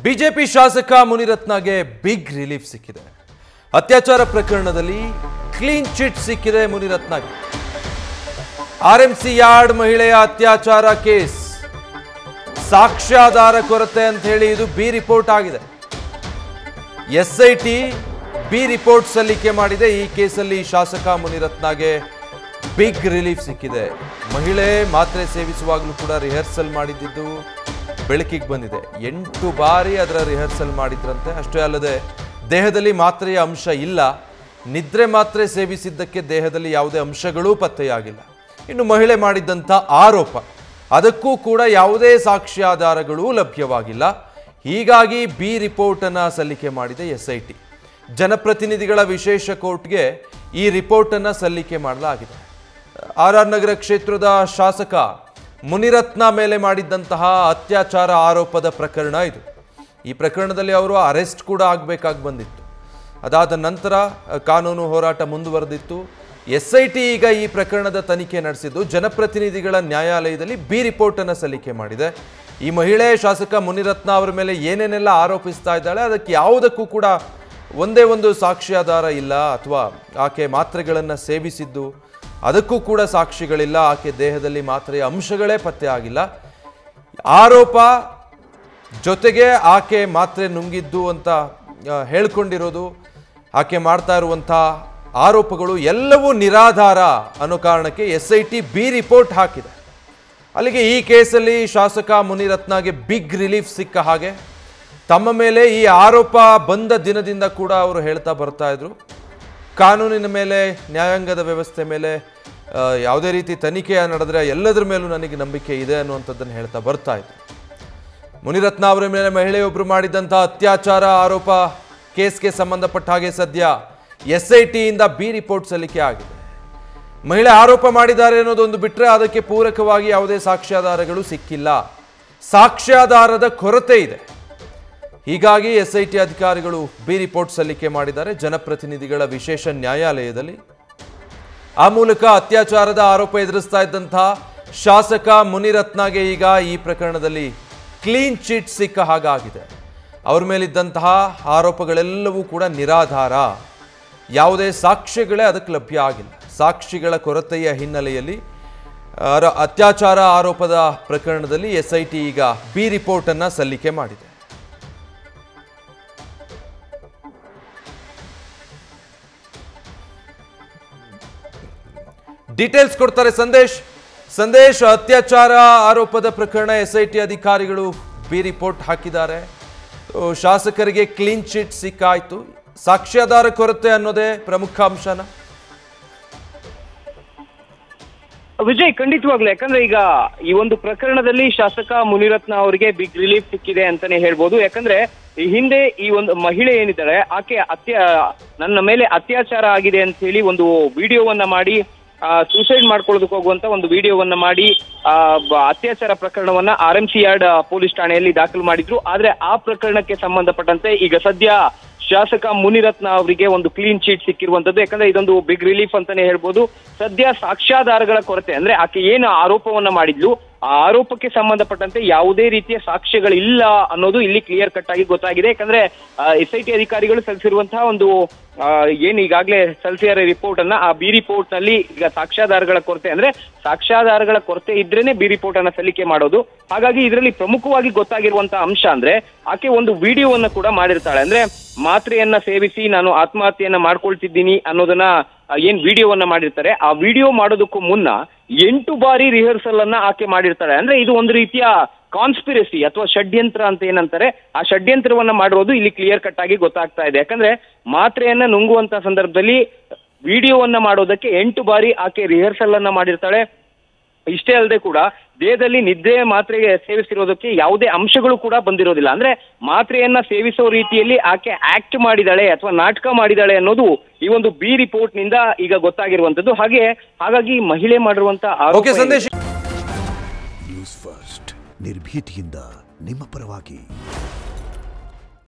BJP ಶಾಸಕ ಮುನಿರತ್ನಗೆ big relief ಸಿಕ್ಕಿದೆ. ಅತ್ಯಾಚಾರ ಪ್ರಕರಣದಲ್ಲಿ ಕ್ಲೀನ್ ಚಿಟ್ ಸಿಕ್ಕಿದೆ ಮುನಿರತ್ನಗೆ. ಆರ್ಎಂಸಿ ಯಾರ್ಡ್ ಮಹಿಳೆಯ ಅತ್ಯಾಚಾರ ಕೇಸ್ ಸಾಕ್ಷ್ಯಾಧಾರ ಕೊರತೆ ಅಂತ ಹೇಳಿ ಇದು ಬಿ ರಿಪೋರ್ಟ್ ಆಗಿದೆ. ಎಸ್ಐಟಿ ಬಿ ರಿಪೋರ್ಟ್ ಸಲ್ಲಿಕೆ ಮಾಡಿದೆ. ಈ ಕೇಸಲ್ಲಿ ಶಾಸಕ ಮುನಿರತ್ನಗೆ ಬಿಗ್ ರಿಲೀಫ್ ಸಿಕ್ಕಿದೆ. ಮಹಿಳೆ ಮಾತ್ರೆ ಸೇವಿಸುವಾಗಲೂ ಕೂಡ ರಿಹರ್ಸಲ್ ಮಾಡಿದ್ದು ಬೆಳಕಿಗೆ ಬಂದಿದೆ. 8 ಬಾರಿ ಅದರ ರಿಹರ್ಸಲ್ ಮಾಡಿದ್ರಂತೆ. ಅಷ್ಟೇ ಅಲ್ಲದೆ ದೇಹದಲ್ಲಿ ಮಾತ್ರೆಯ ಅಂಶ ಇಲ್ಲ. ನಿದ್ರೆ ಮಾತ್ರೆ ಸೇವಿಸಿದ್ದಕ್ಕೆ ದೇಹದಲ್ಲಿ ಯಾವುದೇ ಅಂಶಗಳೂ ಪತ್ತೆಯಾಗಿಲ್ಲ. ಇನ್ನು ಮಹಿಳೆ ಮಾಡಿದ್ದಂಥ ಆರೋಪ ಅದಕ್ಕೂ ಕೂಡ ಯಾವುದೇ ಸಾಕ್ಷ್ಯಾಧಾರಗಳೂ ಲಭ್ಯವಾಗಿಲ್ಲ. ಹೀಗಾಗಿ ಬಿ ರಿಪೋರ್ಟನ್ನು ಸಲ್ಲಿಕೆ ಮಾಡಿದೆ ಎಸ್ಐಟಿ. ಜನಪ್ರತಿನಿಧಿಗಳ ವಿಶೇಷ ಕೋರ್ಟ್ಗೆ ಈ ರಿಪೋರ್ಟನ್ನು ಸಲ್ಲಿಕೆ ಮಾಡಲಾಗಿದೆ. ಆರ್ ನಗರ ಕ್ಷೇತ್ರದ ಶಾಸಕ ಮುನಿರತ್ನ ಮೇಲೆ ಮಾಡಿದ್ದಂತಹ ಅತ್ಯಾಚಾರ ಆರೋಪದ ಪ್ರಕರಣ ಇದು. ಈ ಪ್ರಕರಣದಲ್ಲಿ ಅವರು ಅರೆಸ್ಟ್ ಕೂಡ ಆಗಬೇಕಾಗಿ ಬಂದಿತ್ತು. ಅದಾದ ನಂತರ ಕಾನೂನು ಹೋರಾಟ ಮುಂದುವರೆದಿತ್ತು. ಎಸ್ಐಟಿ ಈಗ ಈ ಪ್ರಕರಣದ ತನಿಖೆ ನಡೆಸಿದ್ದು ಜನಪ್ರತಿನಿಧಿಗಳ ನ್ಯಾಯಾಲಯದಲ್ಲಿ ಬಿ ರಿಪೋರ್ಟನ್ನು ಸಲ್ಲಿಕೆ ಮಾಡಿದೆ. ಈ ಮಹಿಳೆ ಶಾಸಕ ಮುನಿರತ್ನ ಅವರ ಮೇಲೆ ಏನೇನೆಲ್ಲ ಆರೋಪಿಸ್ತಾ ಇದ್ದಾಳೆ ಅದಕ್ಕೆ ಯಾವುದಕ್ಕೂ ಕೂಡ ಒಂದೇ ಒಂದು ಸಾಕ್ಷ್ಯಾಧಾರ ಇಲ್ಲ, ಅಥವಾ ಆಕೆ ಮಾತ್ರೆಗಳನ್ನು ಸೇವಿಸಿದ್ದು ಅದಕ್ಕೂ ಕೂಡ ಸಾಕ್ಷಿಗಳಿಲ್ಲ. ಆಕೆ ದೇಹದಲ್ಲಿ ಮಾತ್ರೆಯ ಅಂಶಗಳೇ ಪತ್ತೆ ಆಗಿಲ್ಲ. ಆರೋಪ ಜೊತೆಗೆ ಆಕೆ ಮಾತ್ರೆ ನುಂಗಿದ್ದು ಅಂತ ಹೇಳ್ಕೊಂಡಿರೋದು, ಆಕೆ ಮಾಡ್ತಾ ಇರುವಂಥ ಆರೋಪಗಳು ಎಲ್ಲವೂ ನಿರಾಧಾರ ಅನ್ನೋ ಕಾರಣಕ್ಕೆ ಎಸ್ಐಟಿ ಬಿ ರಿಪೋರ್ಟ್ ಹಾಕಿದೆ. ಅಲ್ಲಿಗೆ ಈ ಕೇಸಲ್ಲಿ ಶಾಸಕ ಮುನಿರತ್ನಗೆ ಬಿಗ್ ರಿಲೀಫ್ ಸಿಕ್ಕ ಹಾಗೆ. ತಮ್ಮ ಮೇಲೆ ಈ ಆರೋಪ ಬಂದ ದಿನದಿಂದ ಕೂಡ ಅವರು ಹೇಳ್ತಾ ಬರ್ತಾ ಇದ್ರು, ಕಾನೂನಿನ ಮೇಲೆ, ನ್ಯಾಯಾಂಗದ ವ್ಯವಸ್ಥೆ ಮೇಲೆ ಯಾವುದೇ ರೀತಿ ತನಿಖೆ ನಡೆದ್ರೆ ಎಲ್ಲದರ ಮೇಲೂ ನನಗೆ ನಂಬಿಕೆ ಇದೆ ಅನ್ನುವಂಥದ್ದನ್ನು ಹೇಳ್ತಾ ಬರ್ತಾ ಇದ್ರು. ಮುನಿರತ್ನ ಅವರ ಮೇಲೆ ಮಹಿಳೆಯೊಬ್ಬರು ಮಾಡಿದಂಥ ಅತ್ಯಾಚಾರ ಆರೋಪ ಕೇಸ್ಗೆ ಸಂಬಂಧಪಟ್ಟ ಹಾಗೆ ಸದ್ಯ ಎಸ್ಐಟಿಯಿಂದ ಬಿ ರಿಪೋರ್ಟ್ ಸಲ್ಲಿಕೆ ಆಗಿದೆ. ಮಹಿಳೆ ಆರೋಪ ಮಾಡಿದ್ದಾರೆ ಅನ್ನೋದೊಂದು ಬಿಟ್ಟರೆ ಅದಕ್ಕೆ ಪೂರಕವಾಗಿ ಯಾವುದೇ ಸಾಕ್ಷ್ಯಾಧಾರಗಳು ಸಿಕ್ಕಿಲ್ಲ. ಸಾಕ್ಷ್ಯಾಧಾರದ ಕೊರತೆ ಇದೆ. ಹೀಗಾಗಿ ಎಸ್ಐಟಿ ಅಧಿಕಾರಿಗಳು ಬಿ ರಿಪೋರ್ಟ್ ಸಲ್ಲಿಕೆ ಮಾಡಿದ್ದಾರೆ ಜನಪ್ರತಿನಿಧಿಗಳ ವಿಶೇಷ ನ್ಯಾಯಾಲಯದಲ್ಲಿ. ಆ ಮೂಲಕ ಅತ್ಯಾಚಾರದ ಆರೋಪ ಎದುರಿಸ್ತಾ ಇದ್ದಂತಹ ಶಾಸಕ ಮುನಿರತ್ನಗೆ ಈಗ ಈ ಪ್ರಕರಣದಲ್ಲಿ ಕ್ಲೀನ್ ಚಿಟ್ ಸಿಕ್ಕ ಹಾಗಾಗಿದೆ. ಅವ್ರ ಮೇಲಿದ್ದಂತಹ ಆರೋಪಗಳೆಲ್ಲವೂ ಕೂಡ ನಿರಾಧಾರ. ಯಾವುದೇ ಸಾಕ್ಷ್ಯಗಳೇ ಅದಕ್ಕೆ ಲಭ್ಯ ಆಗಿಲ್ಲ. ಸಾಕ್ಷಿಗಳ ಕೊರತೆಯ ಹಿನ್ನೆಲೆಯಲ್ಲಿ ಅತ್ಯಾಚಾರ ಆರೋಪದ ಪ್ರಕರಣದಲ್ಲಿ ಎಸ್ಐಟಿ ಈಗ ಬಿ ರಿಪೋರ್ಟನ್ನು ಸಲ್ಲಿಕೆ ಮಾಡಿದೆ. ಡೀಟೇಲ್ಸ್ ಕೊಡ್ತಾರೆ ಸಂದೇಶ್. ಅತ್ಯಾಚಾರ ಆರೋಪದ ಪ್ರಕರಣ ಎಸ್ಐಟಿ ಅಧಿಕಾರಿಗಳು ಬಿ ರಿಪೋರ್ಟ್ ಹಾಕಿದ್ದಾರೆ. ಶಾಸಕರಿಗೆ ಕ್ಲೀನ್ ಚಿಟ್ ಸಿಕ್ಕಾಯ್ತು. ಸಾಕ್ಷ್ಯಾಧಾರ ಕೊರತೆ ಅನ್ನೋದೇ ಪ್ರಮುಖ ಅಂಶನ. ವಿಜಯ್, ಖಂಡಿತವಾಗ್ಲು. ಯಾಕಂದ್ರೆ ಈಗ ಈ ಒಂದು ಪ್ರಕರಣದಲ್ಲಿ ಶಾಸಕ ಮುನಿರತ್ನ ಅವರಿಗೆ ಬಿಗ್ ರಿಲೀಫ್ ಸಿಕ್ಕಿದೆ ಅಂತಾನೆ ಹೇಳ್ಬೋದು. ಯಾಕಂದ್ರೆ ಈ ಹಿಂದೆ ಈ ಒಂದು ಮಹಿಳೆ ಏನಿದ್ದಾಳೆ ಆಕೆ ನನ್ನ ಮೇಲೆ ಅತ್ಯಾಚಾರ ಆಗಿದೆ ಅಂತ ಹೇಳಿ ಒಂದು ವಿಡಿಯೋವನ್ನ ಮಾಡಿ ಸೂಸೈಡ್ ಮಾಡ್ಕೊಳ್ಳೋದಕ್ಕೆ ಹೋಗುವಂತ ಒಂದು ವಿಡಿಯೋವನ್ನ ಮಾಡಿ ಅತ್ಯಾಚಾರ ಪ್ರಕರಣವನ್ನ ಆರ್ಎಂಸಿ ಯಾರ್ಡ್ ಪೊಲೀಸ್ ಠಾಣೆಯಲ್ಲಿ ದಾಖಲು ಮಾಡಿದ್ರು. ಆದ್ರೆ ಆ ಪ್ರಕರಣಕ್ಕೆ ಸಂಬಂಧಪಟ್ಟಂತೆ ಈಗ ಸದ್ಯ ಶಾಸಕ ಮುನಿರತ್ನ ಅವರಿಗೆ ಒಂದು ಕ್ಲೀನ್ ಚಿಟ್ ಸಿಕ್ಕಿರುವಂತದ್ದು. ಯಾಕಂದ್ರೆ ಇದೊಂದು ಬಿಗ್ ರಿಲೀಫ್ ಅಂತಾನೆ ಹೇಳ್ಬೋದು. ಸದ್ಯ ಸಾಕ್ಷ್ಯಾಧಾರಗಳ ಕೊರತೆ, ಅಂದ್ರೆ ಆಕೆ ಏನು ಆರೋಪವನ್ನ ಮಾಡಿದ್ಲು ಆ ಆರೋಪಕ್ಕೆ ಸಂಬಂಧಪಟ್ಟಂತೆ ಯಾವುದೇ ರೀತಿಯ ಸಾಕ್ಷ್ಯಗಳಿಲ್ಲ ಅನ್ನೋದು ಇಲ್ಲಿ ಕ್ಲಿಯರ್ ಕಟ್ ಆಗಿ ಗೊತ್ತಾಗಿದೆ. ಯಾಕಂದ್ರೆ ಎಸ್ಐಟಿ ಅಧಿಕಾರಿಗಳು ಸಲ್ಲಿಸಿರುವಂತಹ ಒಂದು ಏನು ಈಗಾಗಲೇ ಸಲ್ಲಿಸಿದ ರಿಪೋರ್ಟ್ ಅನ್ನ, ಆ ಬಿ ರಿಪೋರ್ಟ್ ನಲ್ಲಿ ಈಗ ಸಾಕ್ಷ್ಯಾಧಾರಗಳ ಕೊರತೆ, ಅಂದ್ರೆ ಸಾಕ್ಷ್ಯಾಧಾರಗಳ ಕೊರತೆ ಇದ್ರೇನೆ ಬಿ ರಿಪೋರ್ಟ್ ಅನ್ನ ಸಲ್ಲಿಕೆ ಮಾಡೋದು. ಹಾಗಾಗಿ ಇದರಲ್ಲಿ ಪ್ರಮುಖವಾಗಿ ಗೊತ್ತಾಗಿರುವಂತಹ ಅಂಶ ಅಂದ್ರೆ ಆಕೆ ಒಂದು ವಿಡಿಯೋವನ್ನ ಕೂಡ ಮಾಡಿರ್ತಾಳೆ. ಅಂದ್ರೆ ಮಾತ್ರೆಯನ್ನ ಸೇವಿಸಿ ನಾನು ಆತ್ಮಹತ್ಯೆಯನ್ನ ಮಾಡ್ಕೊಳ್ತಿದ್ದೀನಿ ಅನ್ನೋದನ್ನ ಏನ್ ವಿಡಿಯೋವನ್ನ ಮಾಡಿರ್ತಾರೆ, ಆ ವಿಡಿಯೋ ಮಾಡೋದಕ್ಕೂ ಮುನ್ನ 8 ಬಾರಿ ರಿಹರ್ಸಲ್ ಅನ್ನ ಆಕೆ ಮಾಡಿರ್ತಾಳೆ. ಅಂದ್ರೆ ಇದು ಒಂದು ರೀತಿಯ ಕಾನ್ಸ್ಪಿರಸಿ ಅಥವಾ ಷಡ್ಯಂತ್ರ ಅಂತ ಏನಂತಾರೆ, ಆ ಷಡ್ಯಂತ್ರವನ್ನ ಮಾಡಿರೋದು ಇಲ್ಲಿ ಕ್ಲಿಯರ್ ಕಟ್ ಆಗಿ ಗೊತ್ತಾಗ್ತಾ ಇದೆ. ಯಾಕಂದ್ರೆ ಮಾತ್ರೆಯನ್ನ ನುಂಗುವಂತ ಸಂದರ್ಭದಲ್ಲಿ ವಿಡಿಯೋವನ್ನ ಮಾಡೋದಕ್ಕೆ 8 ಬಾರಿ ಆಕೆ ರಿಹರ್ಸಲ್ ಅನ್ನ ಮಾಡಿರ್ತಾಳೆ. ಇಷ್ಟೇ ಅಲ್ಲದೆ ಕೂಡ ದೇಹದಲ್ಲಿ ನಿದ್ರೆ ಮಾತ್ರೆಗೆ ಸೇವಿಸಿರೋದಕ್ಕೆ ಯಾವುದೇ ಅಂಶಗಳು ಕೂಡ ಬಂದಿರೋದಿಲ್ಲ. ಅಂದ್ರೆ ಮಾತ್ರೆಯನ್ನ ಸೇವಿಸೋ ರೀತಿಯಲ್ಲಿ ಆಕೆ ಆಕ್ಟ್ ಮಾಡಿದಾಳೆ ಅಥವಾ ನಾಟಕ ಮಾಡಿದಾಳೆ ಅನ್ನೋದು ಈ ಒಂದು ಬಿ ರಿಪೋರ್ಟ್ ನಿಂದ ಈಗ ಗೊತ್ತಾಗಿರುವಂತದ್ದು. ಹಾಗಾಗಿ ಮಹಿಳೆ ಮಾಡಿರುವಂತ ನ್ಯೂಸ್ ಫಸ್ಟ್ ನಿರ್ಭೀತಿಯಿಂದ ನಿಮ್ಮ ಪರವಾಗಿ.